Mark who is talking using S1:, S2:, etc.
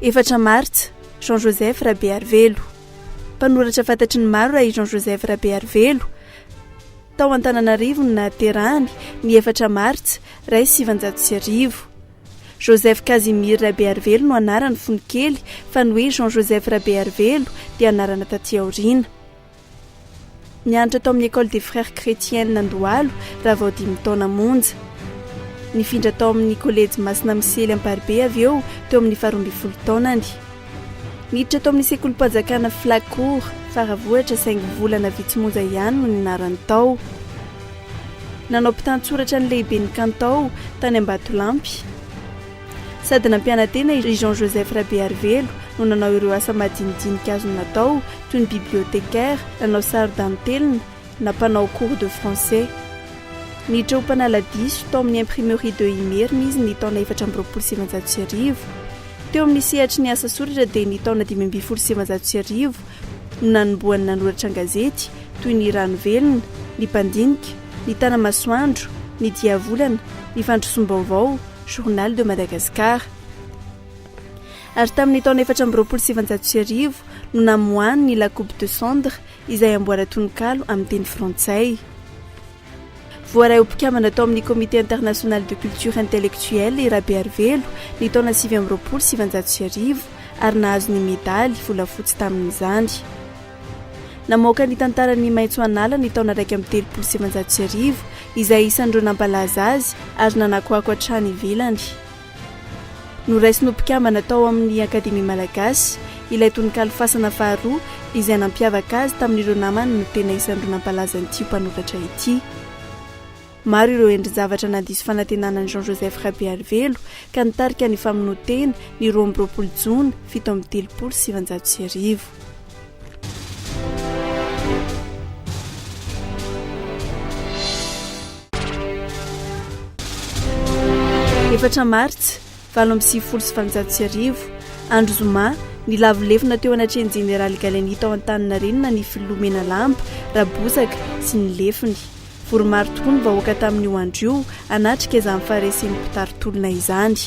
S1: Efatra martsa Jean Joseph Rabearivelo. Mpanoratra fantatry ny maro raha i Jean Joseph Rabearivelo. Tao Antananarivo no nahaterahany ny 4 martsa 1909. Joseph Casimir Rabearivelo no anarany fonikely fa ny hoe Jean Joseph Rabearivelo dia anarana taty aoriana. Nianatra tao amin'ny école des frères chrétiennes Nandohalo raha vao 5 taona monja. Nifindra tao amin'ny collège Masina Misely Amparibe avy eo teo amin'ny 12 taonany. Niditra tao amin'ny sekolim-panjakana Flacourt faravohitra 5 volana vitsy monja ihany no ninarany tao. Nanao mpitantsoratra ny lehiben'ny Kantao tany Ambatolampy. Sady nampianatena i Jean Joseph Rabearivelo no nanao ireo asa madinidinika azo natao toy ny bibliothécaire, nanao sary dantelina, nampanao cours de français. Niditra ho mpanala diso tao amin'ny imprimerie de Imerina izy ny taona 1909. Teo amin'ny sehatry ny asa soratra dia ny taona 1909 no nanombohany nanoratra an-gazety toy ny Rano Velona, ny Mpandinika, ny Tanamasoandro, ny Diavolana, ny Fandrosom-baovao, Journal de Madagascar. Ary tamin'ny taona 1909 no namoahany ny La Coupe de Cendre izay amboara tononkalo amin'ny teny frantsay. Voaray ho mpikambana tao amin'ny comité international de culture intellectuelle i Rabearivelo ny taona 1909 ary nahazo ny medaly volafotsy tamin'izany. Namoaka ny tantarany maitso anala ny taona 1909 izay isan'ireo nampalaza azy ary nanakoako hatrany ivelany. Noraisy no mpikambana tao amin'ny Akademia Malagasy ilay tononkalo fasana faharoa izay nampiavaka azy tamin'ireo namany no tena isan'ireo nampalaza an'ity mpanoratra ity. Maro ireo endri-zavatra nandiso fanantenana Jean Joseph Rabearivelo ka nitarika ny famonoatena ny 20 Jona 1709. 4 martsa 1909 andro zoma ny lavolevina teo anatreny Général Galeny tao Antaninarenina ny Filomena Lamba, Rabosaka sy ny lefiny. Voromaro tokoa ny vahoaka tamin'io andro io anatrika izany faharesen'ny mpitarotolona izany.